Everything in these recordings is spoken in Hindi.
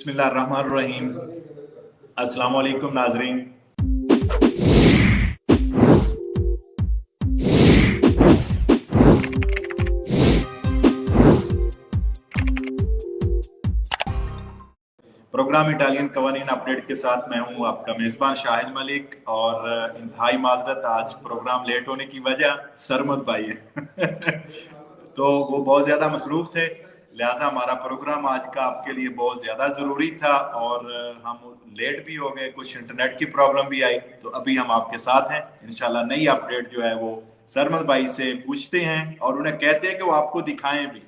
बिस्मिल्लाहिर्रहमानिर्रहीम। अस्सलाम वालेकुम नाज़रीन। प्रोग्राम इटालियन कवानीन अपडेट के साथ मैं हूं आपका मेज़बान शाहिद मलिक और इंतहाई माजरत आज प्रोग्राम लेट होने की वजह सरमद भाई है तो वो बहुत ज़्यादा मसरूफ़ थे, लिहाजा हमारा प्रोग्राम आज का आपके लिए बहुत ज़्यादा ज़रूरी था और हम लेट भी हो गए, कुछ इंटरनेट की प्रॉब्लम भी आई। तो अभी हम आपके साथ हैं, इंशाल्लाह नई अपडेट जो है वो सरमद भाई से पूछते हैं और उन्हें कहते हैं कि वो आपको दिखाएं भी।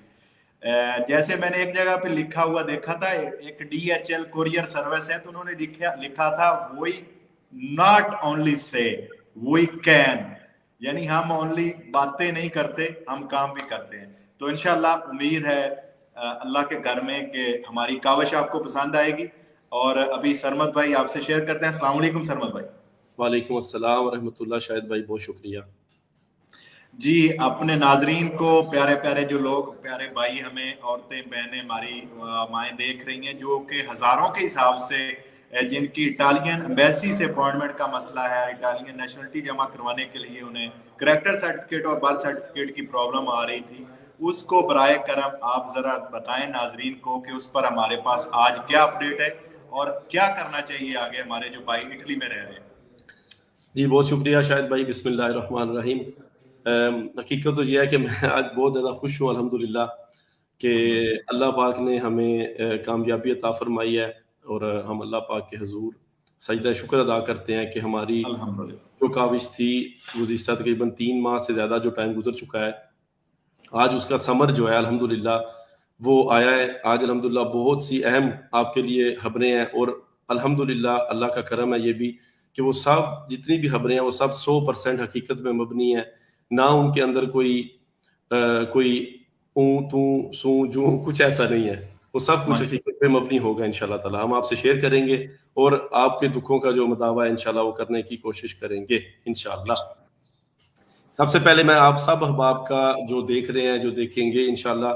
जैसे मैंने एक जगह पे लिखा हुआ देखा था, एक DHL कुरियर सर्विस है, तो उन्होंने लिखा था we not only say we can, यानी हम ओनली बातें नहीं करते, हम काम भी करते हैं। तो इंशाल्लाह उम्मीद है अल्लाह के घर में कि हमारी कावश आपको पसंद आएगी। और अभी सरमद भाई आपसे शेयर करते हैं। अस्सलाम वालेकुम सरमद भाई। वालेकुम अस्सलाम व रहमतुल्लाह। शाहिद भाई बहुत शुक्रिया जी। अपने नाजरीन को, प्यारे प्यारे जो लोग, प्यारे भाई, हमें औरतें बहनें हमारी माएँ देख रही हैं जो कि हज़ारों के हिसाब से जिनकी इटालियन एम्बेसी से अपॉइंटमेंट का मसला है, इटालियन नेशनलिटी जमा करवाने के लिए उन्हें करैक्टर सर्टिफिकेट और बर्थ सर्टिफिकेट की प्रॉब्लम आ रही थी, उसको बराए करम आप ज़रा बताएं नाजरीन को कि उस पर हमारे पास आज क्या अपडेट है और क्या करना चाहिए आगे हमारे जो भाई इटली में रह रहे हैं। जी। बहुत शुक्रिया शाहिद भाई। बिस्मिल्लाहिर्रहमानिर्रहीम। हकीकत तो यह है कि मैं आज बहुत ज़्यादा खुश हूँ अल्हम्दुलिल्लाह कि अल्लाह पाक ने हमें कामयाबी अता फरमाई है और हम अल्लाह पाक के हुजूर सजदा शुक्र अदा करते हैं कि हमारी जो काविश थी गुज़िश्ता तकरीबन 3 माह से ज़्यादा जो टाइम गुजर चुका है, आज उसका समर जो है अल्हम्दुलिल्लाह वो आया है। आज अल्हम्दुलिल्लाह बहुत सी अहम आपके लिए खबरें हैं और अल्हम्दुलिल्लाह अल्लाह का करम है ये भी कि वो सब जितनी भी खबरें हैं वो सब 100% हकीकत में मबनी है। ना उनके अंदर कोई ऊँ तू सू जू कुछ ऐसा नहीं है। वो सब कुछ हकीकत पे मबनी होगा इंशाल्लाह ताला। हम आपसे शेयर करेंगे और आपके दुखों का जो मदावा है इंशाल्लाह वो करने की कोशिश करेंगे इंशाल्लाह। सबसे पहले मैं आप सब अहबाब का जो देख रहे हैं, जो देखेंगे इंशाल्लाह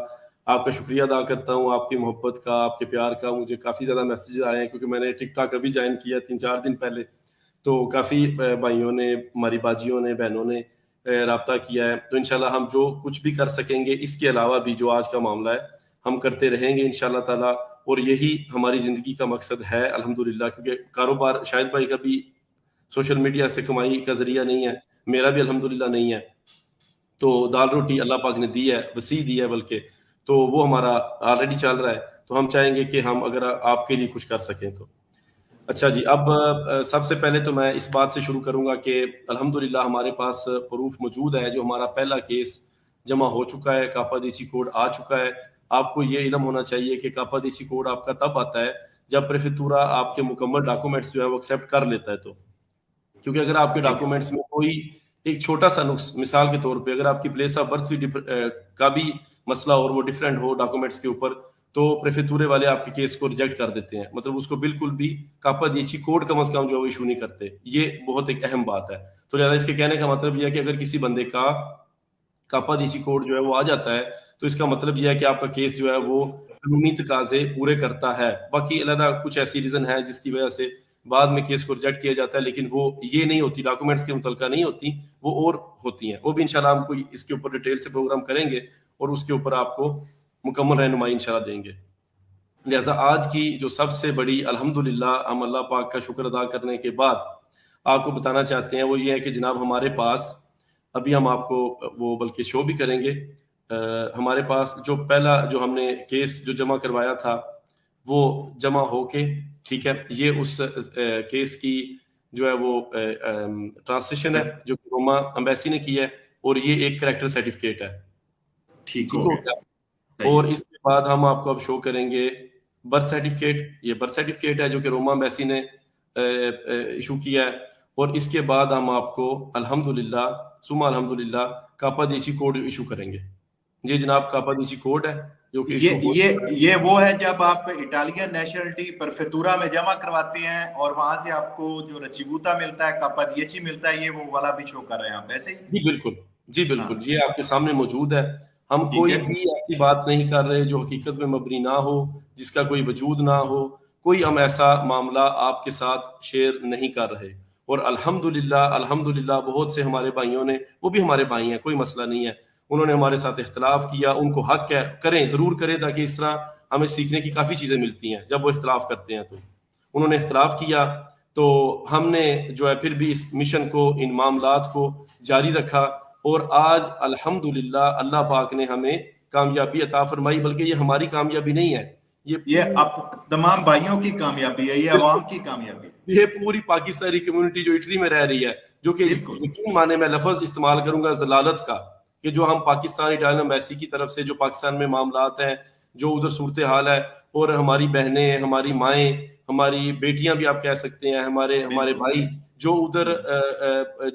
आपका शुक्रिया अदा करता हूँ, आपकी मोहब्बत का, आपके प्यार का। मुझे काफ़ी ज़्यादा मैसेज आए हैं क्योंकि मैंने टिकटॉक अभी ज्वाइन किया 3-4 दिन पहले, तो काफ़ी भाइयों ने, हमारी बाजियों ने, बहनों ने राब्ता किया है। तो इंशाल्लाह हम जो कुछ भी कर सकेंगे इसके अलावा भी जो आज का मामला है हम करते रहेंगे इंशाल्लाह ताला। और यही हमारी ज़िंदगी का मकसद है अल्हम्दुलिल्लाह, क्योंकि कारोबार शाहिद भाई का भी सोशल मीडिया से कमाई का ज़रिया नहीं है, मेरा भी अल्हम्दुलिल्लाह नहीं है। तो दाल रोटी अल्लाह पाक ने दी है, वसी दी है बल्कि, तो वो हमारा ऑलरेडी चल रहा है। तो हम चाहेंगे कि हम अगर आपके लिए कुछ कर सकें तो। अच्छा जी, अब सबसे पहले तो मैं इस बात से शुरू करूँगा कि अल्हम्दुलिल्लाह हमारे पास प्रूफ मौजूद है। जो हमारा पहला केस जमा हो चुका है, कापादीची कोड आ चुका है। आपको ये इल्म होना चाहिए कि कापादीची कोड आपका तब आता है जब प्रेफेक्टूरा आपके मुकम्मल डॉक्यूमेंट्स जो है वो एक्सेप्ट कर लेता है। तो क्योंकि अगर आपके डॉक्यूमेंट्स में कोई एक छोटा सा नुक्स, मिसाल के तौर पे अगर आपकी प्लेस ऑफ बर्थ का भी मसला और वो डिफरेंट हो डॉक्यूमेंट्स के ऊपर, तो प्रेफेक्टूरे वाले आपके केस को रिजेक्ट कर देते हैं। मतलब उसको बिल्कुल भी कापादीची कोड कम से कम जो है वो इशू नहीं करते। ये बहुत एक अहम बात है। तो लिहाजा इसके कहने का मतलब यह है कि अगर किसी बंदे का कापादीची कोड जो है वो आ जाता है तो इसका मतलब यह है कि आपका केस जो है वो कानूनी तकाजे पूरे करता है। बाकी अलग कुछ ऐसी रीजन है जिसकी वजह से बाद में केस को रिजेक्ट किया जाता है, लेकिन वो ये नहीं होती, डॉक्यूमेंट्स के मुतलका नहीं होती, वो और होती हैं। वो भी इंशाल्लाह हम कोई इसके ऊपर डिटेल से प्रोग्राम करेंगे और उसके ऊपर आपको मुकम्मल रहनुमाई इंशाल्लाह देंगे। लिहाजा आज की जो सबसे बड़ी अल्हम्दुलिल्लाह हम अल्लाह पाक का शुक्र अदा करने के बाद आपको बताना चाहते हैं वो ये है कि जनाब हमारे पास अभी हम आपको वो बल्कि शो भी करेंगे। हमारे पास जो पहला जो हमने केस जो जमा करवाया था वो जमा होके, ठीक है, ये उस केस की जो है वो ट्रांसलेशन है जो रोमा एम्बेसी ने की है और ये एक करैक्टर सर्टिफिकेट है। ठीक हो गया। और इसके बाद हम आपको अब शो करेंगे बर्थ सर्टिफिकेट। ये बर्थ सर्टिफिकेट है जो कि रोमा एम्बेसी ने इशू किया है। और इसके बाद हम आपको अल्हम्दुलिल्लाह सुमा अल्हम्दुलिल्लाह कापादीची कोड इशू करेंगे। ये जनाब कापादीची कोड है जो कि ये वो है जब आप इटालियन नेशनलिटी परफेक्टूरा में जमा करवाते हैं और वहां से आपको जो रचिबूता मिलता है, कापादीची मिलता है, ये वो वाला भी शो कर रहे हैं आप ऐसे ही? जी बिल्कुल, जी बिल्कुल। हाँ। ये आपके सामने मौजूद है। हम कोई भी ऐसी बात नहीं कर रहे जो हकीकत में मबनी ना हो, जिसका कोई वजूद ना हो। कोई हम ऐसा मामला आपके साथ शेयर नहीं कर रहे। और अल्हम्दुलिल्लाह बहुत से हमारे भाइयों ने, वो भी हमारे भाई हैं, कोई मसला नहीं है, उन्होंने हमारे साथ इख्तलाफ किया, उनको हक है, करें, ज़रूर करें, ताकि इस तरह हमें सीखने की काफ़ी चीज़ें मिलती हैं जब वो इख्तलाफ करते हैं। तो उन्होंने इख्तलाफ किया, तो हमने जो है फिर भी इस मिशन को, इन मामलात को जारी रखा, और आज अल्हम्दुलिल्लाह अल्लाह पाक ने हमें कामयाबी अता फरमाई। बल्कि ये हमारी कामयाबी नहीं है, ये आप तमाम भाइयों की कामयाबी है, ये अवाम की कामयाबी है। ये पूरी पाकिस्तानी कम्युनिटी जो इटली में रह रही है, जो कि यकीन माने मैं लफ्ज इस्तेमाल करूंगा जलालत का, कि जो हम पाकिस्तान इटालियन एम्बेसी की तरफ से जो पाकिस्तान में मामलात हैं, जो उधर सूरत हाल है, और हमारी बहनें, हमारी माएँ, हमारी बेटियां भी आप कह सकते हैं, हमारे भाई जो उधर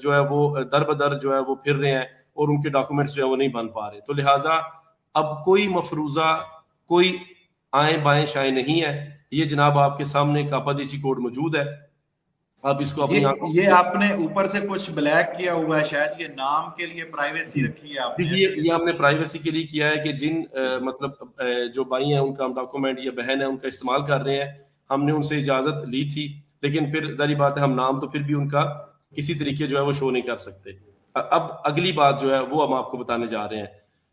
जो है वो दर बदर जो है वो फिर रहे हैं, और उनके डॉक्यूमेंट्स जो है वो नहीं बन पा रहे। तो लिहाजा अब कोई मफरूजा, कोई आए बाएं शाएं नहीं है। ये जनाब आपके सामने कापादीची कोड मौजूद है, आप इसको अपनी आंखों ये आपने ऊपर से कुछ ब्लैक किया हुआ है, शायद ये नाम के लिए प्राइवेसी रखी है आपने। जी, ये हमने प्राइवेसी के लिए किया है कि जिन मतलब जो भाई हैं उनका हम डॉक्यूमेंट, या बहन है उनका इस्तेमाल कर रहे हैं, हमने उनसे इजाजत ली थी, लेकिन फिर जारी बात है हम नाम तो फिर भी उनका किसी तरीके जो है वो शो नहीं कर सकते। अब अगली बात जो है वो हम आपको बताने जा रहे हैं,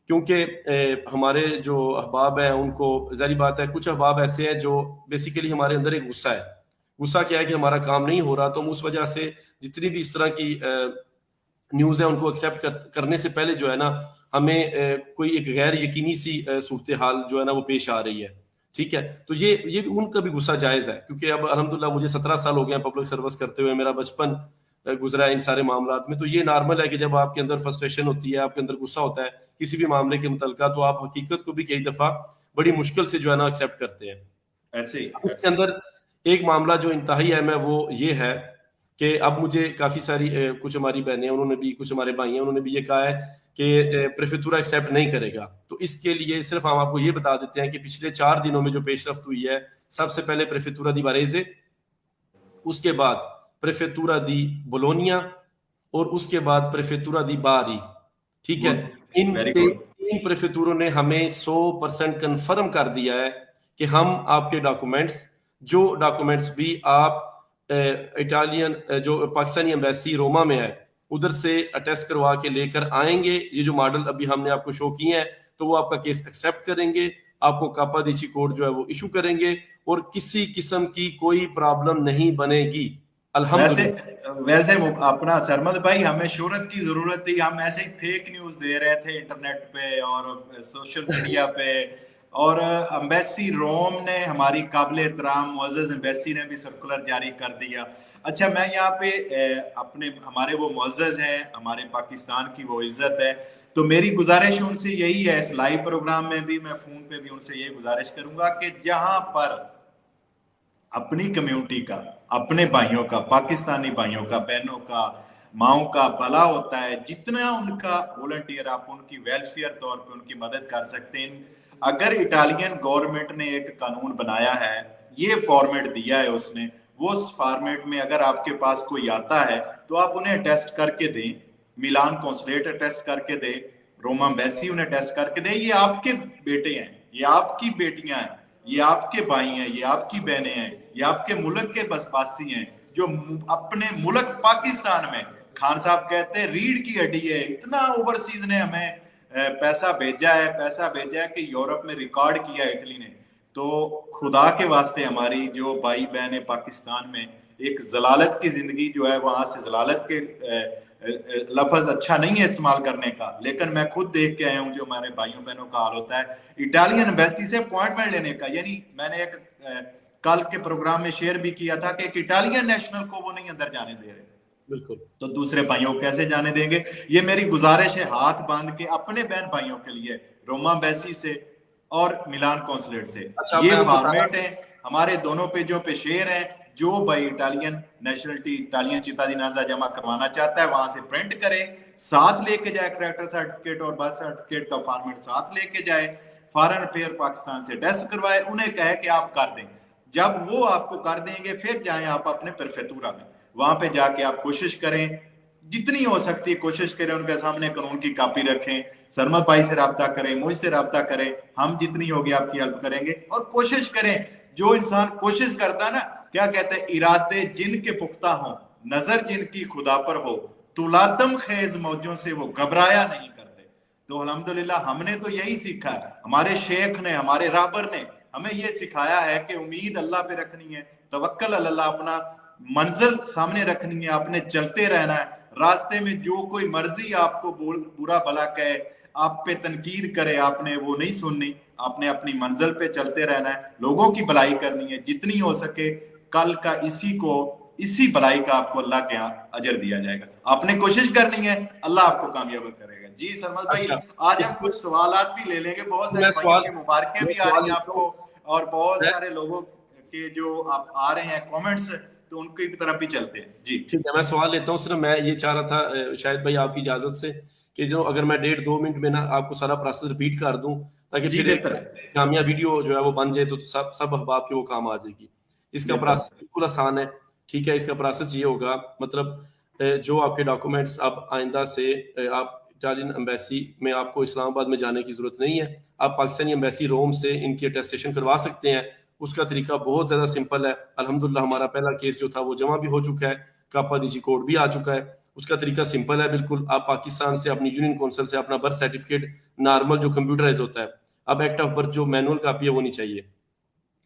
क्योंकि हमारे जो अहबाब हैं उनको, जारी बात है कुछ अहबाब ऐसे हैं जो बेसिकली हमारे अंदर एक गुस्सा है। गुस्सा क्या है कि हमारा काम नहीं हो रहा, तो हम उस वजह से जितनी भी इस तरह की न्यूज़ है उनको एक्सेप्ट करने से पहले जो है ना, हमें कोई एक गैर यकीनी सी सूरत हाल जो है ना वो पेश आ रही है। ठीक है, तो ये भी उनका भी गुस्सा जायज़ है, क्योंकि अब अल्हम्दुलिल्लाह मुझे 17 साल हो गए हैं पब्लिक सर्विस करते हुए, मेरा बचपन गुजरा है इन सारे मामलात में। तो ये नॉर्मल है कि जब आपके अंदर फ्रस्ट्रेशन होती है, आपके अंदर गुस्सा होता है किसी भी मामले के मुतल्लिका, तो आप हकीकत को भी कई दफ़ा बड़ी मुश्किल से जो है ना एक्सेप्ट करते हैं। इसके अंदर एक मामला जो इंतहाई अहम है वो ये है कि अब मुझे काफ़ी सारी कुछ हमारी बहनें, उन्होंने भी, कुछ हमारे भाई हैं, उन्होंने भी ये कहा है कि प्रेफेक्चुरा एक्सेप्ट नहीं करेगा। तो इसके लिए सिर्फ हम आपको ये बता देते हैं कि पिछले 4 दिनों में जो पेशरफ्त हुई है, सबसे पहले प्रेफेक्चुरा दी वारेज़े, उसके बाद प्रेफेक्चुरा दी बोलोनिया, और उसके बाद प्रेफेक्चुरा दी बारी। ठीक है, इन 3 प्रेफेक्चुरों ने हमें 100% कन्फर्म कर दिया है कि हम आपके डॉक्यूमेंट्स, जो डॉक्यूमेंट्स भी आप इटालियन जो पाकिस्तानी एम्बेसी रोमा में है उधर से अटेस्ट करवा के लेकर आएंगे, ये जो मॉडल अभी हमने आपको शो किए हैं, तो वो आपका केस एक्सेप्ट करेंगे, आपको कापादीची कोड जो है वो इशू करेंगे, और किसी किस्म की कोई प्रॉब्लम नहीं बनेगी। वैसे अपना सरमद भाई, हमें शोहरत की जरूरत थी, हम ऐसे ही फेक न्यूज दे रहे थे इंटरनेट पे और सोशल मीडिया पे, और एम्बेसी रोम ने, हमारी काबिल एहतराम मुअज़्ज़ज़ एम्बेसी ने भी सर्कुलर जारी कर दिया। अच्छा, मैं यहाँ पे अपने, हमारे वो मुअज़्ज़ज़ हैं, हमारे पाकिस्तान की वो इज्जत है, तो मेरी गुजारिश उनसे यही है, इस लाइव प्रोग्राम में भी, मैं फोन पे भी उनसे ये गुजारिश करूंगा कि जहां पर अपनी कम्युनिटी का, अपने भाइयों का, पाकिस्तानी भाइयों का, बहनों का, माओं का भला होता है, जितना उनका वॉलंटियर आप उनकी वेलफेयर तौर पे उनकी मदद कर सकते हैं। अगर इटालियन गवर्नमेंट ने एक कानून बनाया है, ये फॉर्मेट दिया है उसने, वो उस फॉर्मेट में अगर आपके पास कोई आता है तो आप उन्हें टेस्ट करके दें, मिलान कॉन्सुलेट टेस्ट करके दे, रोमा एम्बेसी उन्हें टेस्ट करके दे, ये आपके बेटे हैं, ये आपकी बेटियां हैं, ये आपके भाई हैं, ये आपकी बहनें हैं, ये आपके मुल्क के बसपासी हैं, जो अपने मुल्क पाकिस्तान में, खान साहब कहते हैं रीढ़ की हड्डी है। इतना ओवरसीज ने हमें पैसा भेजा है कि यूरोप में रिकॉर्ड किया इटली ने। तो खुदा के वास्ते हमारी जो भाई बहन है पाकिस्तान में, एक जलालत की जिंदगी जो है, वहां से जलालत के लफ्ज अच्छा नहीं है इस्तेमाल करने का, लेकिन मैं खुद देख के आया हूँ जो हमारे भाइयों बहनों का हाल होता है इटालियन एम्बेसी से अपॉइंटमेंट लेने का। यानी मैंने एक कल के प्रोग्राम में शेयर भी किया था कि एक इटालियन नेशनल को वो नहीं अंदर जाने दे रहे, बिल्कुल, तो दूसरे भाइयों को कैसे जाने देंगे। ये मेरी गुजारिश है हाथ बांध के अपने बहन भाइयों के लिए, रोमा एम्बेसी से और मिलान कॉन्सुलेट से। अच्छा, ये फॉर्मेट है, हमारे दोनों पेजों पे शेयर है, जो भाई इटालियन नेशनलिटी, इटालियन चिता दी नाजा जमा करवाना चाहता है वहां से प्रिंट करे, साथ लेके जाए, कैरेक्टर सर्टिफिकेट और बर्थ सर्टिफिकेट का फॉर्मेट साथ लेके जाए, फॉरेन अफेयर पाकिस्तान से टेस्ट करवाए, उन्हें कहे कि आप कर दें। जब वो आपको कर देंगे फिर जाएं आप अपने प्रेफेक्चुरा में, वहां पे जाके आप कोशिश करें, जितनी हो सकती है कोशिश करें, उनके सामने कानून की कॉपी रखें, सरमद भाई से रब्ता करें, मुझसे रब्ता करें, हम जितनी होगी आपकी हेल्प करेंगे, और कोशिश करें जो इंसान कोशिश करता है ना, क्या कहते हैं, इरादे जिन के पुख्ता हो, नजर जिनकी खुदा पर हो, तुलातम खेज मौजों से वो घबराया नहीं करते। तो अल्हम्दुलिल्लाह हमने तो यही सीखा है, हमारे शेख ने, हमारे राबर ने हमें ये सिखाया है कि उम्मीद अल्लाह पे रखनी है, तवक्कल अल्लाह, अपना मंजिल सामने रखनी है, आपने चलते रहना है। रास्ते में जो कोई मर्जी आपको बुरा भला कहे, आप पे तनकीद करे, आपने वो नहीं सुननी, आपने अपनी मंजिल पे चलते रहना है, लोगों की भलाई करनी है जितनी हो सके। कल का इसी भलाई का आपको अल्लाह के यहाँ अजर दिया जाएगा। आपने कोशिश करनी है, अल्लाह आपको कामयाब करेगा। जी सरमद भाई, अच्छा, आज हम कुछ सवालात भी ले लेंगे, बहुत सारे भाइयों की मुबारकें भी आ रही हैं आपको, और बहुत सारे लोगों के जो आप आ रहे हैं कमेंट्स, तो उनकी तरफ भी चलते हैं। जी ठीक है, मैं सवाल लेता हूँ। सिर्फ मैं ये चाह रहा था शायद भाई आपकी इजाजत से कि जो अगर मैं 1.5-2 मिनट में ना आपको सारा प्रोसेस रिपीट कर दूं, ताकि फिर बेहतर जामिया वीडियो जो है वो बन जाए, तो सब अहबाब के वो काम आ जाएगी। इसका प्रोसेस बिल्कुल आसान है। ठीक है, इसका प्रोसेस ये होगा, मतलब जो आपके डॉक्यूमेंट्स, अब आइंदा से आप इटालियन एम्बेसी में आपको इस्लामाबाद में जाने की जरूरत नहीं है। आप पाकिस्तानी एम्बेसी रोम से इनकी अटेस्टेशन करवा सकते हैं। उसका तरीका बहुत ज्यादा सिंपल है। अल्हम्दुलिल्लाह हमारा पहला केस जो था वो जमा भी हो चुका है, कापा डीजी कोड भी आ चुका है। उसका तरीका सिंपल है बिल्कुल। आप पाकिस्तान से अपनी यूनियन काउंसिल से अपना बर्थ सर्टिफिकेट, नॉर्मल जो कंप्यूटराइज होता है, अब एक्ट ऑफ बर्थ जो मैनुअल कापी है वो नहीं चाहिए,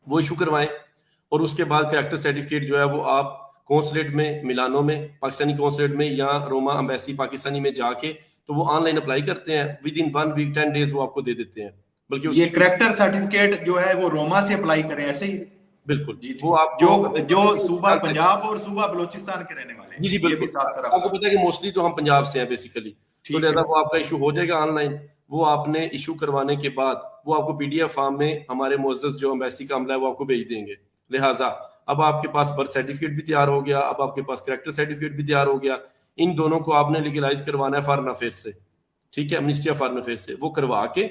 वो इशू करवाएं। और उसके बाद कैरेक्टर सर्टिफिकेट जो है वो आप कौंसलेट में, मिलानो में, पाकिस्तानी कौंसलेट में, या रोमा एम्बेसी पाकिस्तानी में जाके तो वो ऑनलाइन अप्लाई करते हैं। विद इन 1 वीक 10 डेज वो आपको दे देते हैं। बल्कि ये कैरेक्टर सर्टिफिकेट जो है वो रोमा से अप्लाई करें, ऐसे ही? बिल्कुल, जी, वो आप जो सूबा पंजाब और सूबा बलोचिस्तान के रहने वाले हैं। जी बिल्कुल, आपको पता है कि मोस्टली तो हम पंजाब से हैं बेसिकली, तो लिहाजा वो आपका इशू हो जाएगा ऑनलाइन। वो आपने इशू करवाने के बाद वो आपको पीडीएफ फॉर्म में हमारे मुअज़्ज़ज़ जो एम्बेसी का अमला है वो आपको भेज देंगे। लिहाजा अब आपके पास बर्थ सर्टिफिकेट भी तैयार हो गया, अब आपके पास कैरेक्टर सर्टिफिकेट भी तैयार हो गया। इन दोनों को आपने लीगलाइज करवाना है फॉरेन अफेयर्स से, ठीक है, मिनिस्ट्री ऑफ फॉरेन अफेयर्स से। वो करवा के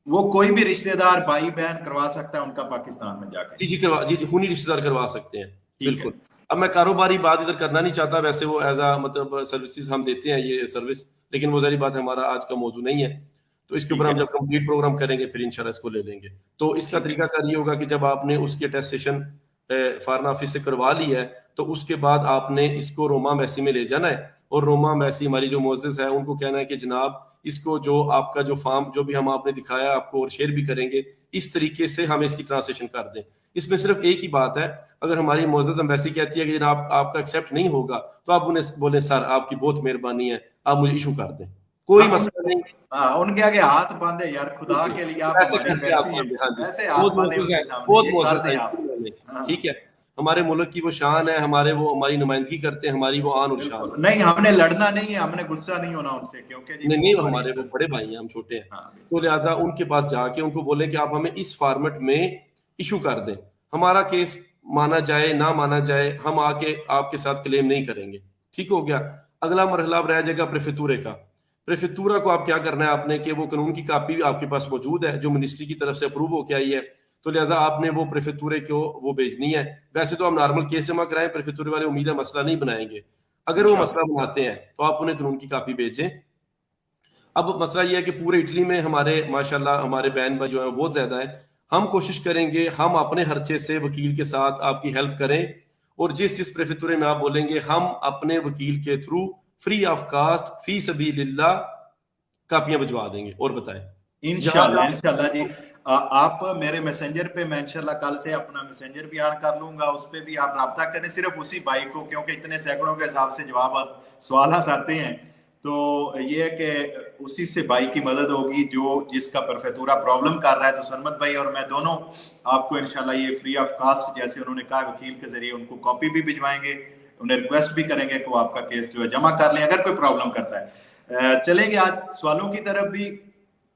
वो कोई भी रिश्तेदार, भाई बहन करवा सकता है उनका पाकिस्तान में जाके? जी करवा, जी खूनी रिश्तेदार करवा सकते हैं, बिल्कुल। अब मैं कारोबारी बात इधर करना नहीं चाहता, वैसे वो एज आ मतलब सर्विसेज हम देते हैं ये सर्विस, लेकिन वो जारी बात है हमारा आज का मौजू नहीं है। तो इसके ऊपर हम जब कंप्लीट प्रोग्राम करेंगे फिर इंशाल्लाह इसको ले लेंगे। तो इसका तरीका कार ये होगा कि जब आपने उसकी अटेस्टेशन फॉरेन ऑफिस से करवा ली है, तो उसके बाद आपने इसको रोमा एम्बेसी में ले जाना है, और रोमा एम्बेसी हमारी जो मुअज़्ज़ज़ है उनको कहना है कि जनाब इसको जो आपका जो फॉर्म जो भी हम आपने दिखाया आपको और शेयर भी करेंगे, इस तरीके से हम इसकी ट्रांसलेशन कर दें। इसमें सिर्फ एक ही बात है, अगर हमारी मुअज़्ज़ज़ एम्बेसी कहती है कि जनाब आपका एक्सेप्ट नहीं होगा, तो आप उन्हें बोले सर आपकी बहुत मेहरबानी है, आप मुझे इशू कर दें, कोई मसला नहीं। उनके आगे हाथ बांधे यार, खुदा के लिए आप ऐसे करके आप ऐसे हाथ बांधे उनके सामने, ठीक है। हमारे मुल्क की वो शान है, हमारे वो हमारी नुमाइंदगी करते हैं, हमारी वो आन और शान। नहीं, हमने लड़ना नहीं है, हमने गुस्सा नहीं होना उनसे, क्योंकि नहीं हमारे वो बड़े भाई हैं, हम छोटे हैं। तो लिहाजा उनके पास जाके उनको बोले कि आप हमें इस फॉर्मेट में इशू कर दें, हमारा केस माना जाए ना माना जाए, हम आके आपके साथ क्लेम नहीं करेंगे। ठीक हो गया। अगला मरहला रह जाएगा प्रेफेतूरे का। प्रेफेतूरा को आप क्या करना है आपने, कि वो कानून की कापी भी आपके पास मौजूद है जो मिनिस्ट्री की तरफ से अप्रूव होके आई है, तो लिहाजा आपने वो प्रेफेतूरे को वो भेजनी है। वैसे तो हम नॉर्मल केस जमा कराएं, प्रेफेतूरे वाले उम्मीद है मसला नहीं बनाएंगे। अगर वो मसला बनाते हैं तो आप उन्हें कानून की कापी भेजें। अब मसला ये है कि पूरे इटली में हमारे माशाल्लाह हमारे बहन भाई जो है बहुत ज्यादा है। हम कोशिश करेंगे हम अपने खर्चे से वकील के साथ आपकी हेल्प करें, और जिस प्रेफेतूरे में आप बोलेंगे हम अपने वकील के थ्रू फ्री ऑफ कास्ट फी सबीलिल्लाह कापियां भिजवा देंगे। और बताएं इंशाल्लाह जी। आप मेरे मैसेंजर पे, मैं इंशाल्लाह कल से अपना मैसेंजर भी ऑन कर लूंगा, उस पे भी आप रब्ता करें, सिर्फ उसी भाई को, क्योंकि इतने सैकड़ों के हिसाब से जवाब सवाल आते हैं, तो ये है कि उसी से भाई की मदद होगी जो जिसका प्रेफेतूरा प्रॉब्लम कर रहा है। तो सनमत भाई और मैं दोनों आपको इंशाल्लाह ये फ्री ऑफ कास्ट, जैसे उन्होंने कहा, वकील के जरिए उनको कॉपी भी भिजवाएंगे, उन्हें रिक्वेस्ट भी करेंगे कि वो आपका केस जो है जमा कर लें अगर कोई प्रॉब्लम करता है। चलेंगे आज सवालों की तरफ भी।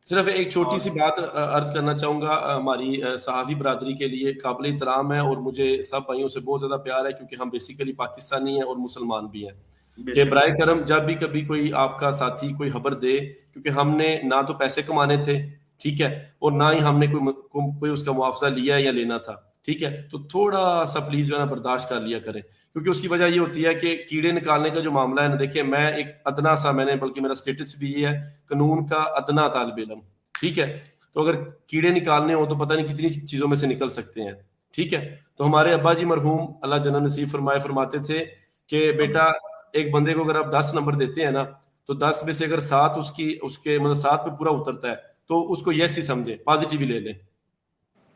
सिर्फ एक छोटी सी बात अर्ज करना चाहूंगा, हमारी सहाफ़ी बरादरी के लिए काबिल एहतराम है, और मुझे सब भाइयों से बहुत ज्यादा प्यार है, क्योंकि हम बेसिकली पाकिस्तानी हैं और मुसलमान भी हैं, कि बराए करम जब भी कभी कोई आपका साथी कोई खबर दे, क्योंकि हमने ना तो पैसे कमाने थे, ठीक है, और ना ही हमने कोई उसका मुआवजा लिया या लेना था, ठीक है, तो थोड़ा सा प्लीज जो है ना बर्दाश्त कर लिया करें, क्योंकि उसकी वजह ये होती है कि कीड़े निकालने का जो मामला है ना, देखिए मैं एक अदना सा, मैंने बल्कि मेरा स्टेटस भी ये है कानून का अदना तालिब इल्म, ठीक है, तो अगर कीड़े निकालने हो तो पता नहीं कितनी चीजों में से निकल सकते हैं, ठीक है। तो हमारे अब्बा जी मरहूम अल्लाह जन्नत नसीब फरमाए फरमाते थे कि बेटा एक बंदे को अगर आप 10 नंबर देते हैं ना, तो 10 में से अगर 7 उसके मतलब 7 पे पूरा उतरता है तो उसको यस ही समझे, पॉजिटिव ही ले लें।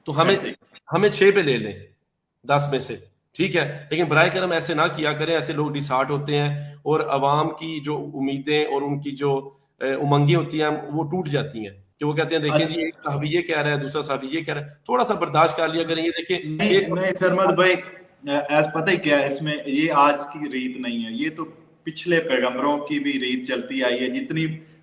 तो हमें ऐसे ही। हमें 6 पे ले लें 10 में से, ठीक है। लेकिन बराए करम ऐसे ना किया करें, ऐसे लोग डिसहार्ट होते हैं और अवाम की जो उम्मीदें और उनकी जो उमंगें होती हैं वो टूट जाती हैं, कि वो कहते हैं देखें जी एक साहबी ये कह रहा है, दूसरा साहबी ये कह रहा है, थोड़ा सा बर्दाश्त कर लिया करें। ये देखें नहीं एक नहीं सरमद भाई, पता ही क्या है इसमें, ये आज की रीत नहीं है, ये तो पिछले पैगंबरों की भी रीत चलती आई है।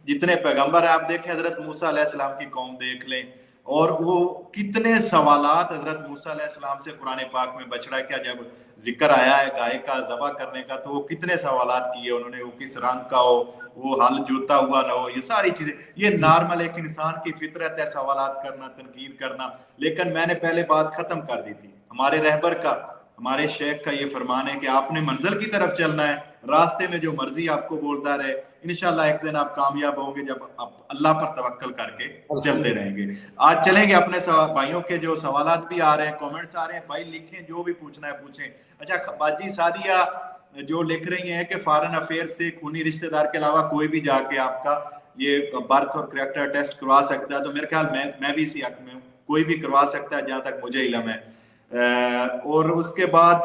जितने पैगंबर है आप देखें, हजरत मूसा अलैहिस्सलाम की कौम देख लें, और वो कितने सवालात हजरत मूसा अलैहिस्सलाम से कुरान पाक में बछड़ा क्या जब जिक्र आया है गाय का ज़बह करने का, तो वो कितने सवालात किए उन्होंने, वो किस रंग का हो, वो हल जोता हुआ ना हो, ये सारी चीजें, ये नॉर्मल एक इंसान की फितरत है सवालात करना, तनकीद करना। लेकिन मैंने पहले बात खत्म कर दी थी, हमारे रहबर का, हमारे शेख का ये फरमान है कि आपने मंजिल की तरफ चलना है, रास्ते में जो मर्जी आपको बोलता रहे, इंशाल्लाह एक दिन आप कामयाब होंगे जब आप अल्लाह पर तवक्कल करके चलते रहेंगे। आज चलेंगे अपने भाइयों के जो सवालात भी आ रहे हैं, कमेंट्स आ रहे हैं, भाई लिखें, जो भी पूछना है पूछें। अच्छा, बाजी सादिया जो लिख रही हैं कि फॉरेन अफेयर से खूनी रिश्तेदार के अलावा कोई भी जाके आपका ये बर्थ और करैक्टर टेस्ट करवा सकता है, तो मेरे ख्याल मैं भी इसी हक में हूँ, कोई भी करवा सकता है जहां तक मुझे इल्म है। और उसके बाद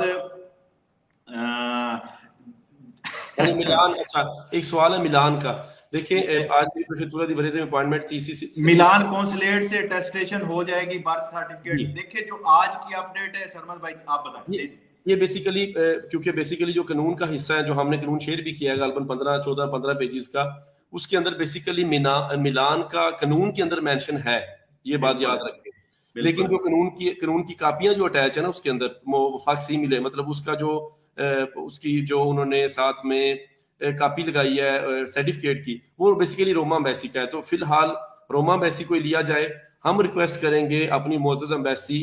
मिलान, अच्छा एक सवाल है मिलान का। देखिए आज भी अपॉइंटमेंट थी इसी मिलान कौंसलेट से अटेस्टेशन हो जाएगी बर्थ सर्टिफिकेट। जी। देखिए जो आज की अपडेट है सरमद भाई, आप बताइए। ये बेसिकली क्योंकि बेसिकली जो कानून का हिस्सा है, जो हमने कानून शेयर भी किया है गालबन 15 पेजेस का, उसके अंदर बेसिकली मिलान का कानून के अंदर मेंशन है, ये बात याद रखें। लेकिन जो कानून की कापियां जो अटैच है ना उसके अंदर, वो फाक्सी मिले, मतलब उसका जो उसकी जो उन्होंने साथ में कापी लगाई है सर्टिफिकेट की, वो बेसिकली रोमा एम्बेसी का है। तो फिलहाल रोमा एम्बेसी को लिया जाए। हम रिक्वेस्ट करेंगे अपनी मोअज़्ज़ज़ एम्बेसी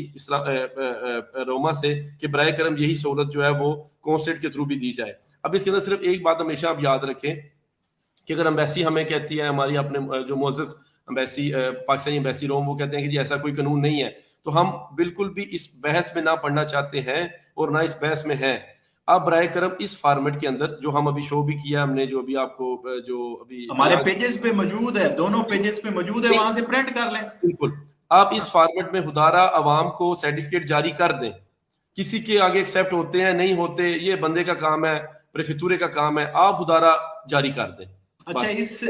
रोमा से कि बराए करम यही सहूलत जो है वो कॉन्सुलेट के थ्रू भी दी जाए। अब इसके अंदर सिर्फ एक बात हमेशा आप याद रखें कि अगर एम्बेसी हमें कहती है, हमारी अपने जो मोअज़्ज़ज़ एम्बेसी पाकिस्तानी एम्बेसी रोम, वो कहते हैं कि जी ऐसा कोई कानून नहीं है, तो हम बिल्कुल भी इस बहस में ना पढ़ना चाहते हैं और ना इस बहस में हैं। अब बराए करम इस फॉर्मेट के अंदर जो हम अभी शो भी किया हमने, जो अभी आपको जो अभी हमारे पेजेस पे मौजूद है, दोनों पेजेस पे मौजूद है, वहां से प्रिंट कर लें। बिल्कुल, आप इस फॉर्मेट में हुदारा अवाम को सर्टिफिकेट जारी कर दें। किसी के आगे एक्सेप्ट होते हैं नहीं होते, ये बंदे का काम है, प्रेफेक्चुरे का काम है, आप हुदारा जारी कर दें। अच्छा, इस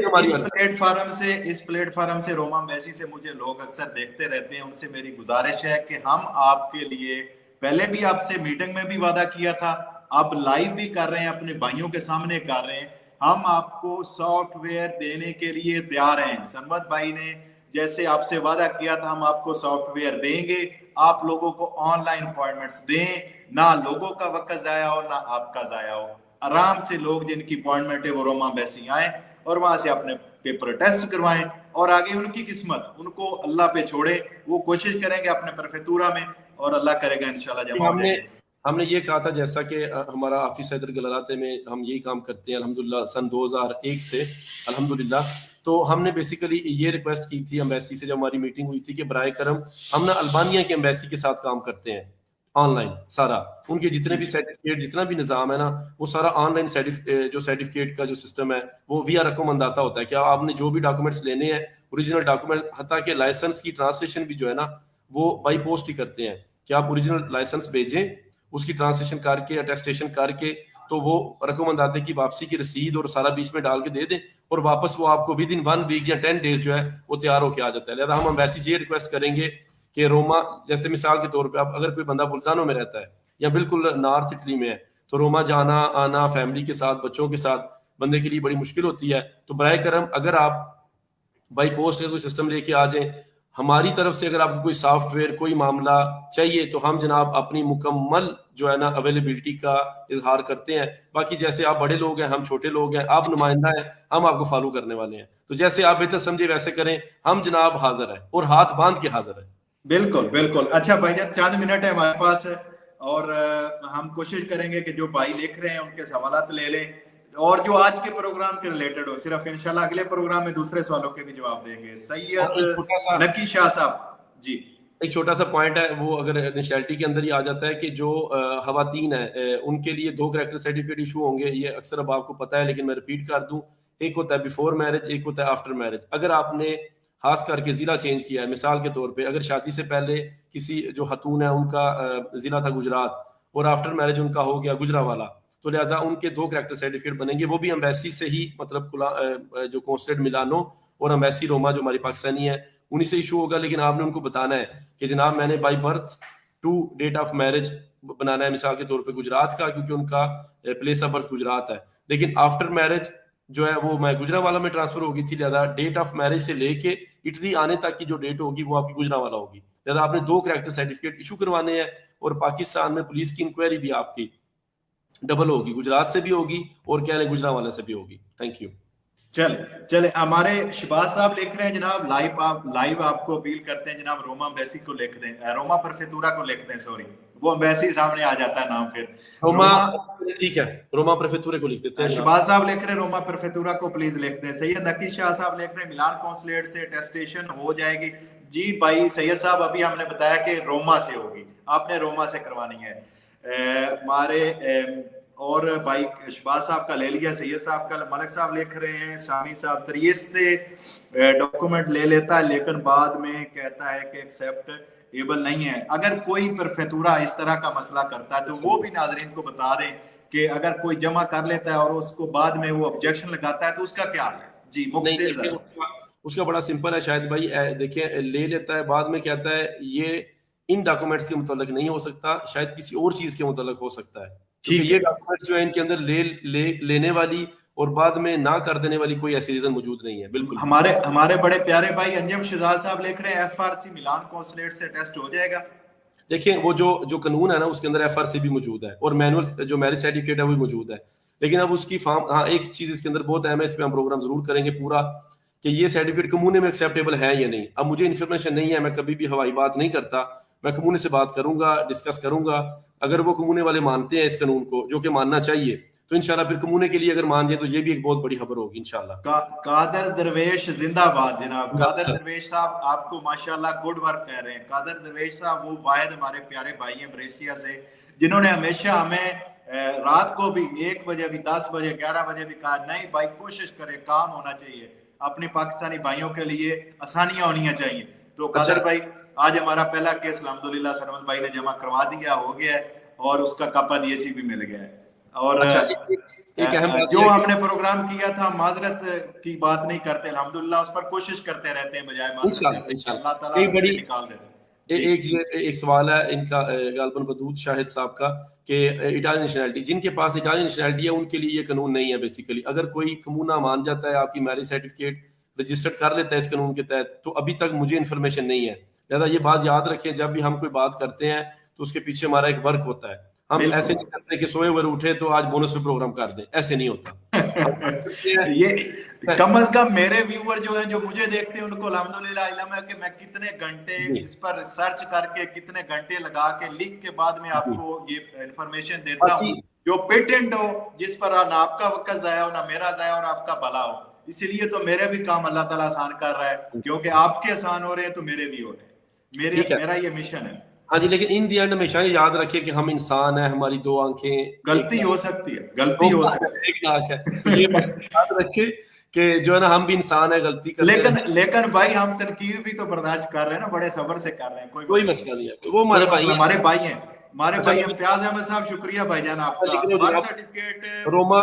प्लेटफॉर्म से रोमा एम्बेसी से मुझे लोग अक्सर देखते रहते हैं, उनसे मेरी गुजारिश है कि हम आपके लिए पहले भी आपसे मीटिंग में भी वादा किया था, अब लाइव भी कर रहे हैं, अपने भाइयों के सामने कर रहे हैं, हम आपको सॉफ्टवेयर देने के लिए तैयार हैं। सनमत भाई ने जैसे आपसे वादा किया था, हम आपको सॉफ्टवेयर देंगे, आप लोगों को ऑनलाइन अपॉइंटमेंट्स दें, ना लोगों का वक्त जाया हो ना आपका जाया हो। आराम से लोग जिनकी अपॉइंटमेंट है वो रोमा एम्बेसी आए और वहां से अपने पेपर टेस्ट करवाएं, और आगे उनकी किस्मत, उनको अल्लाह पे छोड़े, वो कोशिश करेंगे अपने प्रेफेक्चुरा में और अल्लाह करेगा इंशाल्लाह जमा हो जाएंगे। हमने ये कहा था, जैसा कि हमारा ऑफिस हैदर गलराते में हम यही काम करते हैं अल्हम्दुलिल्लाह सन 2001 से अल्हम्दुलिल्लाह। तो हमने बेसिकली ये रिक्वेस्ट की थी एम्बेसी से, जब हमारी मीटिंग हुई थी, कि बराए करम हम ना अल्बानिया के एम्बेसी के साथ काम करते हैं ऑनलाइन सारा, उनके जितने भी सर्टिफिकेट, जितना भी निज़ाम है ना, वो सारा ऑनलाइन जो सर्टिफिकेट का जो सिस्टम है वो विया रकमंदाता होता है। क्या आपने जो भी डॉक्यूमेंट्स लेने हैं, ओरिजिनल डॉक्यूमेंट, हत्ता के लाइसेंस की ट्रांसलेशन भी जो है ना वो बाई पोस्ट ही करते हैं, कि आप ओरिजिनल लाइसेंस भेजें, उसकी ट्रांसलेशन करके अटेस्टेशन करके, तो वो रकमंदाते की वापसी की रसीद और सारा बीच में डाल के दे दें, और वापस वो आपको विद इन 1 वीक या 10 डेज जो है वो तैयार होकर आ जाता है। लिहाजा हम एम्बेसी ये रिक्वेस्ट करेंगे कि रोमा, जैसे मिसाल के तौर पे अब अगर कोई बंदा बुल्सानो में रहता है या बिल्कुल नॉर्थ इटली में है, तो रोमा जाना आना फैमिली के साथ, बच्चों के साथ बंदे के लिए बड़ी मुश्किल होती है। तो बराए करम अगर आप बाई पोस्ट का कोई सिस्टम लेके आ जाएं, हमारी तरफ से अगर आपको कोई सॉफ्टवेयर, कोई मामला चाहिए, तो हम जनाब अपनी मुकम्मल जो है ना अवेलेबिलिटी का इजहार करते हैं। बाकी जैसे आप बड़े लोग हैं, हम छोटे लोग हैं, आप नुमाइंदा हैं, हम आपको फॉलो करने वाले हैं, तो जैसे आप बेहतर समझे वैसे करें, हम जनाब हाजिर हैं और हाथ बांध के हाजिर हैं। बिल्कुल बिल्कुल। अच्छा भाईजान, चंद मिनट है हमारे पास, और हम कोशिश करेंगे कि जो भाई लिख रहे हैं उनके सवालात ले लें, और जो आज के प्रोग्राम के रिलेटेड हो, सिर्फ इंशाल्लाह अगले प्रोग्राम में दूसरे सवालों के भी जवाब देंगे। सैयद नकी शाह साहब जी। एक छोटा सा पॉइंट है, वो अगर नेशनैलिटी के अंदर ही आ जाता है कि जो खवातीन है उनके लिए 2 कैरेक्टर सर्टिफिकेट इशू होंगे। ये अक्सर अब आपको पता है, लेकिन मैं रिपीट कर दूं, एक होता है बिफोर मैरिज, एक होता है आफ्टर मैरिज। अगर आपने खास करके जिला चेंज किया है, मिसाल के तौर पे अगर शादी से पहले किसी जो खतून है उनका जिला था गुजरात और आफ्टर मैरिज उनका हो गया गुजरावाला, तो लिहाजा उनके 2 कैरेक्टर सर्टिफिकेट बनेंगे, वो भी एम्बेसी से ही, मतलब जो कॉन्सुलेट मिलानो और एम्बेसी रोमा जो हमारी पाकिस्तानी है उन्हीं से इशू होगा। लेकिन आपने उनको बताना है कि जनाब मैंने by birth to date of marriage बनाना है, मिसाल के तौर पे गुजरात का, क्योंकि उनका प्लेस ऑफ बर्थ गुजरात है। लेकिन आफ्टर मैरिज जो है वो मैं गुजरावाला में ट्रांसफर होगी थी, लिहाजा डेट ऑफ मैरिज से लेके इटली आने तक की जो डेट होगी वो आपकी गुजरावाला होगी। लिहाजा आपने 2 कैरेक्टर सर्टिफिकेट इशू करवाने हैं, और पाकिस्तान में पुलिस की इंक्वायरी भी आपकी डबल होगी, गुजरात से भी होगी और क्या है गुजरावाला से भी होगी। Thank you. चले हमारे शहबाज साहब लिख रहे हैं जनाब, लाइव आपको अपील करते हैं जनाब, रोमा एम्बेसी को लिख दें, रोमा प्रेफेतुरा को लिख दें, सॉरी वो एम्बेसी सामने आ जाता है नाम। फिर रोमा, ठीक है, रोमा प्रेफेतुरा को लिख देते हैं। शहबाज साहब लिख रहे हैं रोमा प्रेफेतुरा को प्लीज लिख दें। सैयद नकी शाह साहब लिख रहे हैं मिलान कॉन्सुलेट से अटेस्टेशन हो जाएगी। जी भाई सैयद साहब, अभी हमने बताया कि रोमा से होगी, आपने रोमा से करवानी है। हमारे और भाई शहबाज साहब का ले लिया, सैयद साहब का। मलिक साहब लिख रहे हैं शामी साहब तरीके डॉक्यूमेंट ले लेता है लेकिन बाद में कहता है कि एक्सेप्टेबल नहीं है। अगर कोई परफेतुरा इस तरह का मसला करता है तो वो भी नाजरीन को बता दें कि अगर कोई जमा कर लेता है और उसको बाद में वो ऑब्जेक्शन लगाता है तो उसका क्या है। जी मुख्तसर उसका बड़ा सिंपल है शायद भाई, देखिए ले लेता है बाद में कहता है ये इन डॉक्यूमेंट्स के मुतालिक नहीं हो सकता, शायद किसी और चीज के मुतालिक हो सकता है, क्योंकि ये डॉक्यूमेंट्स जो है इनके अंदर लेने वाली और बाद में ना कर देने वाली कोई ऐसी रीजन मौजूद नहीं है। बिल्कुल। हमारे बड़े प्यारे भाई अंजम शहजाद साहब लिख रहे हैं एफआरसी मिलान कॉन्सुलेट से टेस्ट हो जाएगा। देखिए वो जो कानून है ना उसके अंदर एफआरसी भी मौजूद है और मैनुअल जो मैरिज सर्टिफिकेट है वो भी मौजूद है। लेकिन अब उसकी फॉर्म, हाँ एक चीज इसके अंदर बहुत अहम है, इस पे हम प्रोग्राम जरूर करेंगे पूरा, कि ये सर्टिफिकेट कमूने में एक्सेप्टेबल है या नहीं। अब मुझे इन्फॉर्मेशन नहीं है, मैं कभी भी हवाई बात नहीं करता, मैं कमूने से बात करूंगा, डिस्कस करूंगा। अगर वो कमूने वाले मानते हैं इस कानून को, जो कि मानना चाहिए, तो इंशाल्लाह फिर कमूने के लिए अगर मान जाए तो ये भी एक बहुत बड़ी खबर होगी इंशाल्लाह। कादर दरवेश जिंदाबाद जनाब। कादर दरवेश साहब आपको माशाल्लाह गुड वर्क कह रहे हैं। कादर दरवेश साहब वो वाहिद हमारे प्यारे भाई हैं मलेशिया से, जिन्होंने हमेशा हमें रात को भी 1 बजे भी 10 बजे 11 बजे भी कहा नहीं भाई कोशिश करें, काम होना चाहिए, अपने पाकिस्तानी भाइयों के लिए आसानियां होनी चाहिए। तो कादर भाई आज हमारा पहला केस अल्हम्दुलिल्लाह सरमद भाई ने जमा करवा दिया, हो गया और उसका कापा डीएची भी मिल गया है। और एक अहम बात जो हमने प्रोग्राम किया था, माजरत की बात नहीं करते, अल्हम्दुलिल्लाह उस पर कोशिश करते रहते हैं बजाय माजरत के। अल्लाह ताला उससे निकाल देते हैं। एक सवाल है इनका गालबन बदूद शाहिद साहब का, कि इटालियन नेशनैलिटी, जिनके पास इटालियन नेशनैलिटी है उनके लिए ये कानून नहीं है। बेसिकली अगर कोई कमूना मान जाता है, आपकी मैरिज सर्टिफिकेट रजिस्टर्ड कर लेता है इस कानून के तहत, तो अभी तक मुझे इन्फॉर्मेशन नहीं है। लिहाजा ये बात याद रखें, जब भी हम कोई बात करते हैं तो उसके पीछे हमारा एक वर्क होता है। हम ऐसे नहीं करते कि सोए हुए उठे तो आज बोनस पे प्रोग्राम कर दें, ऐसे नहीं होता। ये कम से कम मेरे व्यूअर जो हैं, जो मुझे देखते हैं, उनको अल्हम्दुलिल्लाह इल्म है कि मैं कितने घंटे इस पर रिसर्च करके, कितने घंटे लगा के लिख के बाद में आपको ये इंफॉर्मेशन देता हूँ जो पेटेंट हो, जिस पर ना आपका वक्त जाया हो ना मेरा जाया और आपका भला हो। इसीलिए तो मेरे भी काम अल्लाह ताला आसान कर रहा है, क्योंकि आपके आसान हो रहे हैं तो मेरे भी हो रहे हैं। मेरा ये मिशन है। हाँ जी, लेकिन इन दी एंड हमेशा याद रखिए कि हम इंसान हैं, हमारी 2 आंखें, गलती हो सकती है, गलती हो सकती है, एक नाक है, तो ये बात याद रखिए कि जो है ना हम भी इंसान है, गलती करते हैं। लेकिन भाई हम तनकीद भी तो बर्दाश्त कर रहे हैं ना, बड़े सब्र से कर रहे हैं, कोई मसला नहीं है। वो हमारे भाई हैं, हमारे भाई हैं, हमारे भाई इम्तियाज अहमद साहब, शुक्रिया भाईजान आपका। बर्थ सर्टिफिकेट रोमा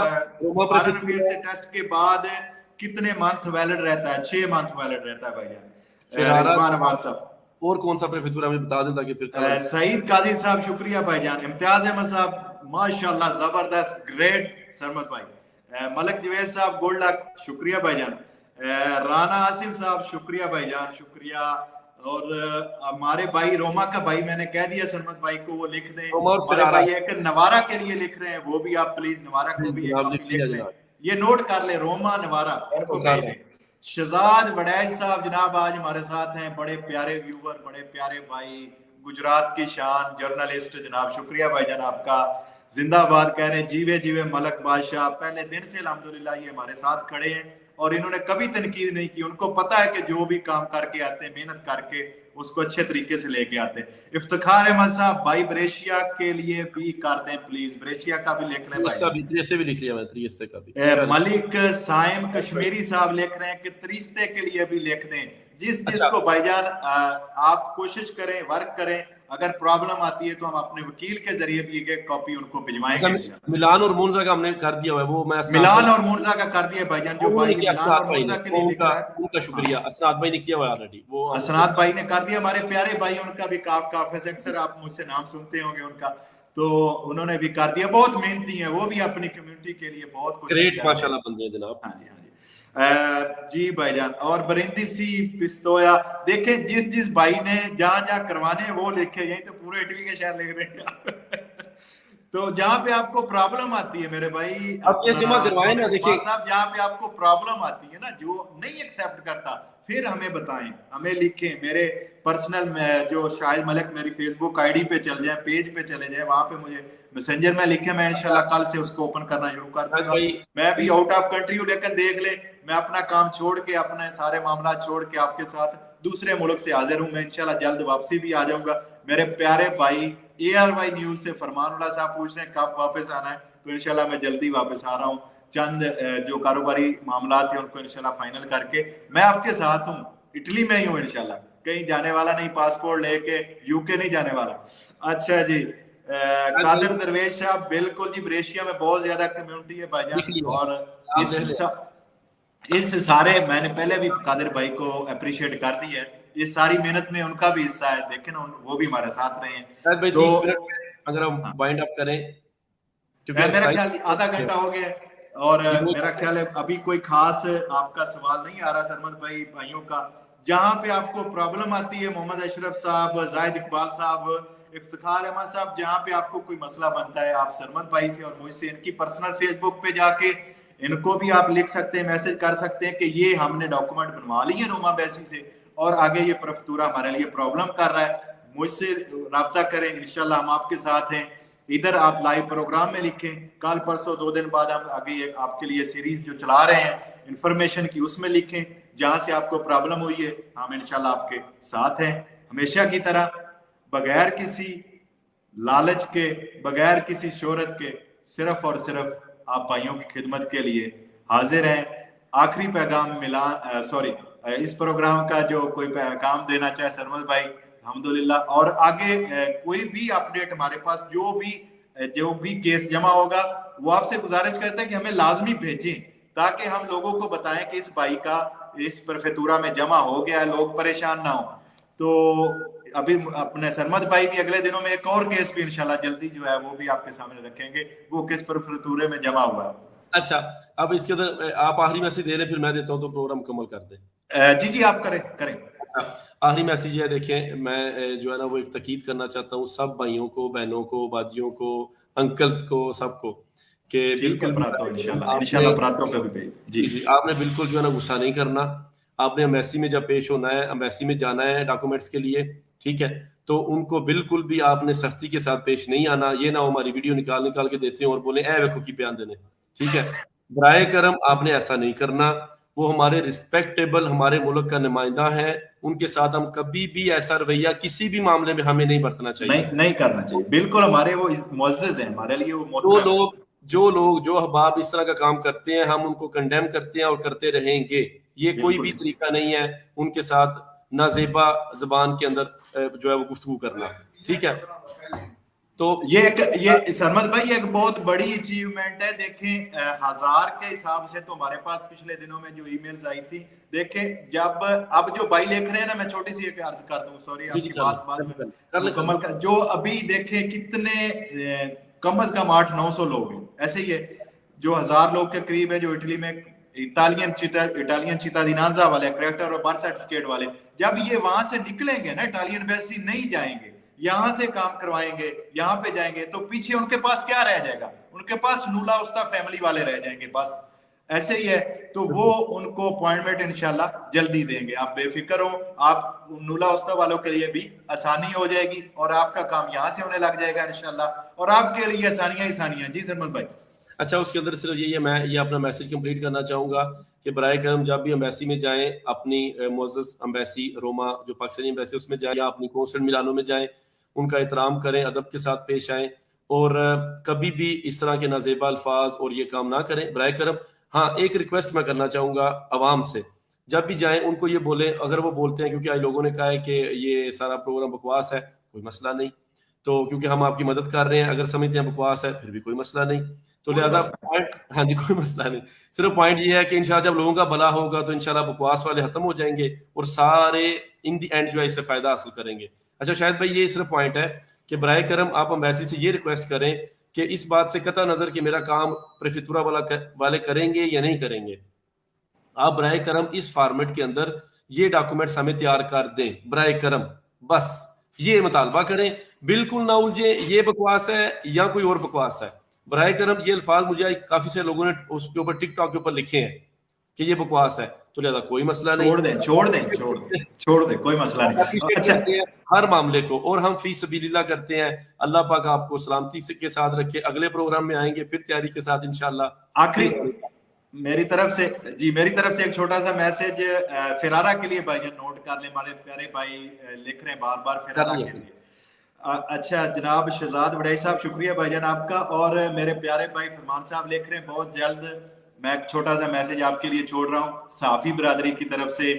से टेस्ट के बाद कितने मंथ वैलिड रहता है? 6 मंथ वैलिड रहता है भाईजान। रिजवान अहमद साहब और कौन सा प्रेफेक्चर हमें बता दें ताकि फिर सईद काजी साहब शुक्रिया भाईजान। इम्तियाज अहमद साहब माशाल्लाह जबरदस्त, ग्रेट सरमद भाई। मलिक जवेद साहब गुड लक, शुक्रिया भाईजान। राना आसिम साहब शुक्रिया भाईजान, शुक्रिया। और हमारे भाई रोमा का भाई मैंने कह दिया सरमद भाई को वो लिख दें। हमारे भाई एक नवारा के लिए लिख रहे हैं, वो भी आप प्लीज नवारा को भी लिख लें, ये नोट कर ले, रोमा नवारा इनको भेज दें। शहजाद वडैज साहब जनाब आज हमारे साथ हैं, बड़े प्यारे व्यूवर, बड़े प्यारे भाई, गुजरात की शान जर्नलिस्ट जनाब, शुक्रिया भाईजान आपका, जिंदाबाद कह रहे हैं। जीवे जीवे मलक बादशाह, पहले दिन से अल्हम्दुलिल्लाह ये हमारे साथ खड़े हैं और इन्होंने कभी तनकीद नहीं की। उनको पता है कि जो भी काम करके आते हैं मेहनत करके, उसको अच्छे तरीके से लेके आते हैं। इफ्तिखार अहमद साहब भाई ब्रेशिया के लिए भी कर दें प्लीज, ब्रेशिया का भी लिख लें भाई। से भी लिख लिया मैं, त्रिस्ते का भी। मलिक साइम कश्मीरी साहब लिख रहे हैं कि त्रिस्ते के लिए भी लिख दें। जिसको भाईजान आप कोशिश करें, वर्क करें, अगर प्रॉब्लम आती है तो हम अपने वकील के जरिए भी एक कॉपी उनको भिजवाएंगे। मिलान और मुनजा का हमने कर दिया हुआ है, वो मैं मिलान और मुनजा का कर दिया भाईजान, जो भाई मिलान और मुनजा के लिए लिख रहा है उनका शुक्रिया। असनाद भाई ने किया हुआ ऑलरेडी, वो असनाद भाई ने कर दिया, हमारे प्यारे भाई, उनका भी काफिज अक्सर आप मुझसे नाम सुनते होंगे उनका, तो उन्होंने भी कर दिया। बहुत मेहनती है वो भी, अपनी कम्युनिटी के लिए बहुत कुछ ग्रेट माशाल्लाह बंदे हैं जनाब। हाँ जी, हाँ जी जी भाईजान। और बरिंदी सी पिस्तोया, देखें जिस भाई ने जहां करवाने वो लिखे, यही तो पूरे इटली के शहर लिख देंगे तो जहां पे आपको प्रॉब्लम आती है मेरे भाई, अब ये जमा करवाएं ना, देखिए साहब जहां पे आपको प्रॉब्लम आती है ना, जो नहीं एक्सेप्ट करता, फिर हमें बताएं, हमें लिखें। मेरे पर्सनल जो शाहिद मलिक मेरी फेसबुक आईडी पे चल जाए, पेज पे चले जाए, वहां पे मुझे मैसेंजर में लिखे, मैं इंशाल्लाह कल से उसको ओपन करना शुरू कर दूंगा। मैं भी आउट ऑफ कंट्री हूँ, लेकिन देख ले, मैं अपना काम छोड़ के, अपने सारे मामला छोड़ के आपके साथ दूसरे मुल्क से हाजिर हूँ। मैं इंशाल्लाह जल्द वापसी भी आ जाऊंगा। मेरे प्यारे भाई ARY न्यूज से फरमानुल्लाह साहब पूछ रहे हैं कब वापस आना है, तो इंशाल्लाह मैं जल्दी वापस आ रहा हूँ। चंद जो कारोबारी मामला थे उनको इंशाल्लाह फाइनल करके मैं आपके साथ हूँ, इटली में ही हूँ इंशाल्लाह, कहीं जाने वाला नहीं, पासपोर्ट लेके UK नहीं जाने वाला। अच्छा जी, कादर दरवेश साहब, बिल्कुल जी, ब्रेशिया में बहुत ज्यादा कम्युनिटी है भाईजान, और इस सारे, मैंने पहले भी कादिर भाई को अप्रिशिएट कर दी है, इस सारी मेहनत में उनका भी हिस्सा है, देखें ना, वो भी हमारे साथ रहे हैं। तो अगर हम वाइंड अप करें, मेरा ख्याल आधा घंटा हो गया, और मेरा ख्याल है अभी कोई खास आपका सवाल नहीं आ रहा सरमद भाइयों का। जहां पे आपको प्रॉब्लम आती है, मोहम्मद अशरफ साहब, जाहिद इकबाल साहब, इफ्तिखार अहमद साहब, जहां पे आपको कोई मसला बनता है, आप सरमद भाई से और मुझसे, इनकी पर्सनल फेसबुक पे जाके इनको भी आप लिख सकते हैं, मैसेज कर सकते हैं कि ये हमने डॉक्यूमेंट बनवा लिए रोमा बैसी से, और आगे ये प्रफतूरा हमारे लिए प्रॉब्लम कर रहा है, मुझसे राब्ता करें, इंशाल्लाह हम आपके साथ हैं। इधर आप लाइव प्रोग्राम में लिखें, कल परसों 2 दिन बाद हम आगे आपके लिए सीरीज जो चला रहे हैं इंफॉर्मेशन की, उसमें लिखें, जहां से आपको प्रॉब्लम हुई है, हम इंशाल्लाह आपके साथ हैं हमेशा की तरह, बगैर किसी लालच के, बगैर किसी शोहरत के, सिर्फ और सिर्फ आप भाइयों की खिदमत के लिए हाजिर हैं। आखिरी पैगाम इस प्रोग्राम का जो कोई पैगाम देना चाहे सरमद भाई, अल्हम्दुलिल्लाह, और आगे कोई भी अपडेट हमारे पास, जो भी केस जमा होगा, वो आपसे गुजारिश करते हैं कि हमें लाजमी भेजें, ताकि हम लोगों को बताएं कि इस भाई का इस प्रेफेक्चुरा में जमा हो गया है, लोग परेशान ना हो। तो अभी अपने सरमद भाई भी अगले दिनों में एक और केस भी इंशाल्लाह जल्दी जो है वो भी आपके सामने रखेंगे, वो किस प्रेफेक्चुरे में जमा हुआ है। अच्छा, अब इसके अंदर आप आखिरी मैसेज दे रहे, फिर मैं देता हूँ तो प्रोग्राम मुकम्मल कर दें। जी आप करें। आखिरी मैसेज है, देखें, मैं जो है ना वो एक तकीद करना चाहता हूँ सब भाइयों को, बहनों को, बाजियों को, अंकल्स को, सबको, कि बिल्कुल आपने बिल्कुल जो है ना गुस्सा नहीं करना। आपने अम्बेसी में जब पेश होना है, अम्बेसी में जाना है डॉक्यूमेंट्स के लिए, ठीक है, तो उनको बिल्कुल भी आपने सख्ती के साथ पेश नहीं आना। ये ना हमारी वीडियो निकाल के देते हैं और बोले ए वेखो की बयान देने, ठीक है, बराए करम आपने ऐसा नहीं करना। वो हमारे रिस्पेक्टेबल, हमारे मुल्क का नुमाइंदा है, उनके साथ हम कभी भी ऐसा रवैया किसी भी मामले में हमें नहीं बरतना चाहिए, नहीं करना चाहिए, बिल्कुल हमारे वो मुअज़्ज़िज़ हैं, हमारे लिए वो जो अहबाब इस तरह का काम करते हैं, हम उनको कंडेम करते हैं और करते रहेंगे। ये कोई भी तरीका नहीं है उनके साथ नाजेबा जबान के अंदर जो है वो गुफ्तगू करना, ठीक है। तो ये सरमद भाई एक बहुत बड़ी अचीवमेंट है। देखें 1000 के हिसाब से तो हमारे पास पिछले दिनों में जो ईमेल्स आई थी, देखें जब अब जो भाई लिख रहे हैं ना, मैं छोटी सी एक अर्ज कर दूं, सॉरी आपकी बात मुकम्मल कर, जो अभी देखें कितने कम से कम 800-900 लोग हैं, ऐसे ही है, जो 1000 लोग के करीब है, जो इटली में इटालियन चितादिनांजा वाले करेक्टर और बर्थ सर्टिफिकेट वाले, जब ये वहां से निकलेंगे ना, इटालियन एम्बेसी नहीं जाएंगे, यहाँ से काम करवाएंगे, यहाँ पे जाएंगे, तो पीछे उनके पास क्या रह जाएगा? उनके पास नूला उस्ता फैमिली वाले रह जाएंगे, बस ऐसे ही है। तो वो उनको अपॉइंटमेंट इंशाल्लाह जल्दी देंगे, आप बेफिक्र हो। आप नूला उस्ता वालों के लिए भी आसानी हो जाएगी और आपका काम यहाँ से होने लग जाएगा इंशाल्लाह, और आपके लिए आसानियां ही आसानियां। जी सरमद भाई। अच्छा, उसके अंदर सिर्फ ये मैं ये अपना मैसेज कंप्लीट करना चाहूँगा कि बराए करम जब भी एम्बेसी में जाएँ, अपनी मुअज़्ज़ज़ एम्बेसी रोमा जो पाकिस्तानी एम्बेसी उसमें जाएँ या अपनी कौंसुलेट मिलानों में जाएँ, उनका एहतराम करें, अदब के साथ पेश आएँ और कभी भी इस तरह के नाज़ेबा अल्फ़ाज़ और ये काम ना करें बराए करम। हाँ, एक रिक्वेस्ट मैं करना चाहूँगा अवाम से, जब भी जाएँ उनको ये बोलें, अगर वो बोलते हैं क्योंकि आज लोगों ने कहा है कि ये सारा प्रोग्राम बकवास है, कोई मसला नहीं। तो क्योंकि हम आपकी मदद कर रहे हैं, अगर समझते हैं बकवास है, फिर भी कोई मसला नहीं। तो कोई लिहाज़ा मसला पॉइंट हाँ जी, कोई मसला नहीं। सिर्फ़ पॉइंट ये है कि इंशाअल्लाह जब लोगों का भला होगा तो इंशाअल्लाह बकवास वाले खत्म हो जाएँगे और सारे इन द एंड जो है इससे फ़ायदा हासिल करेंगे। अच्छा शाहिद भाई ये सिर्फ़ पॉइंट है कि बराए करम आप एम्बेसी से ये रिक्वेस्ट करें कि इस बात से कतई नज़र कि मेरा काम प्रेफ़ेक्टुरा वाले करेंगे या नहीं करेंगे। आप बराए करम इस फॉर्मेट के अंदर ये डॉक्यूमेंट्स हमें तैयार कर दें, बराए करम। बस ये मुतालबा करें, बिल्कुल ना उलझे, ये बकवास है या कोई और बकवास है। बराए करम ये अल्फाज मुझे काफ़ी से लोगों ने उसके ऊपर टिकटॉक के ऊपर लिखे हैं कि ये बकवास है, तो लिहाज़ा कोई मसला नहीं। छोड़ दें, छोड़ दें, छोड़ दें, छोड़ दें, कोई मसला हम नहीं। एप्रिशिएट अच्छा, करते हैं हर मामले को और हम फी सबीलिल्लाह करते हैं। अल्लाह पाक आपको सलामती से के साथ रखे। अगले प्रोग्राम में आएँगे फिर तैयारी के साथ इंशाअल्लाह। आखिरी मेरी तरफ से जी, मेरी तरफ से एक छोटा सा मैसेज फिरारा के लिए भाईजान नोट कर लें, हमारे प्यारे भाई लिख रहे हैं बार-बार फिरारा के लिए। अच्छा जनाब शहजाद वड़ई साहब शुक्रिया भाईजान आपका, और मेरे प्यारे भाई फरमान साहब लिख रहे हैं बहुत जल्द मैं एक छोटा सा मैसेज आपके लिए छोड़ रहा हूँ साफी बरादरी की तरफ से,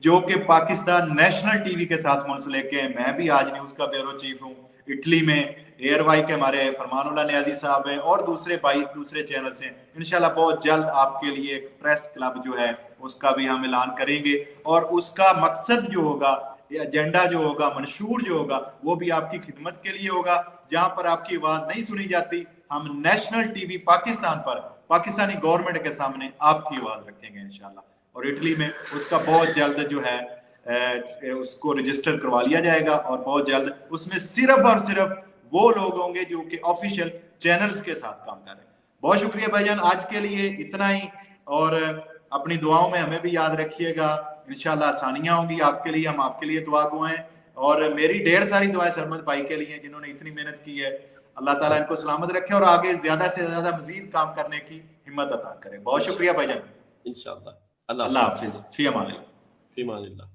जो कि पाकिस्तान नेशनल टीवी के साथ मुंसलिक है। मैं भी आज न्यूज का ब्यूरो चीफ हूँ इटली में, एयर वाई के हमारे फरमानुल्लाह नियाजी साहब हैं और दूसरे भाई दूसरे चैनल से। इंशाल्लाह बहुत जल्द आपके लिए एक प्रेस क्लब जो है उसका भी हम ऐलान करेंगे, और उसका मकसद जो होगा, एजेंडा जो होगा, मंशूर जो होगा, वो भी आपकी खिदमत के लिए होगा। जहां पर आपकी आवाज नहीं सुनी जाती, हम नेशनल टीवी पाकिस्तान पर पाकिस्तानी गवर्नमेंट के सामने आपकी आवाज रखेंगे इंशाल्लाह। और इटली में उसका बहुत जल्द जो है उसको रजिस्टर करवा लिया जाएगा, और बहुत जल्द उसमें सिर्फ और सिर्फ वो लोग होंगे जो कि ऑफिशियल चैनल्स के साथ काम कर रहे हैं। बहुत शुक्रिया भाईजान, आज के लिए इतना ही, और अपनी दुआओं में हमें भी याद रखिएगा। इंशाल्लाह आसानियां होंगी आपके लिए, हम आपके लिए दुआ दुआएं, और मेरी ढेर सारी दुआएं सरमद भाई के लिए जिन्होंने इतनी मेहनत की है। अल्लाह ताला इनको सलामत रखे और आगे ज्यादा से ज्यादा मजीद काम करने की हिम्मत अता करे। बहुत शुक्रिया भाईजान, इंशाअल्लाह। अल्लाह अल्लाह हाफिज, फी अमान अल्लाह। फी अमान अल्लाह।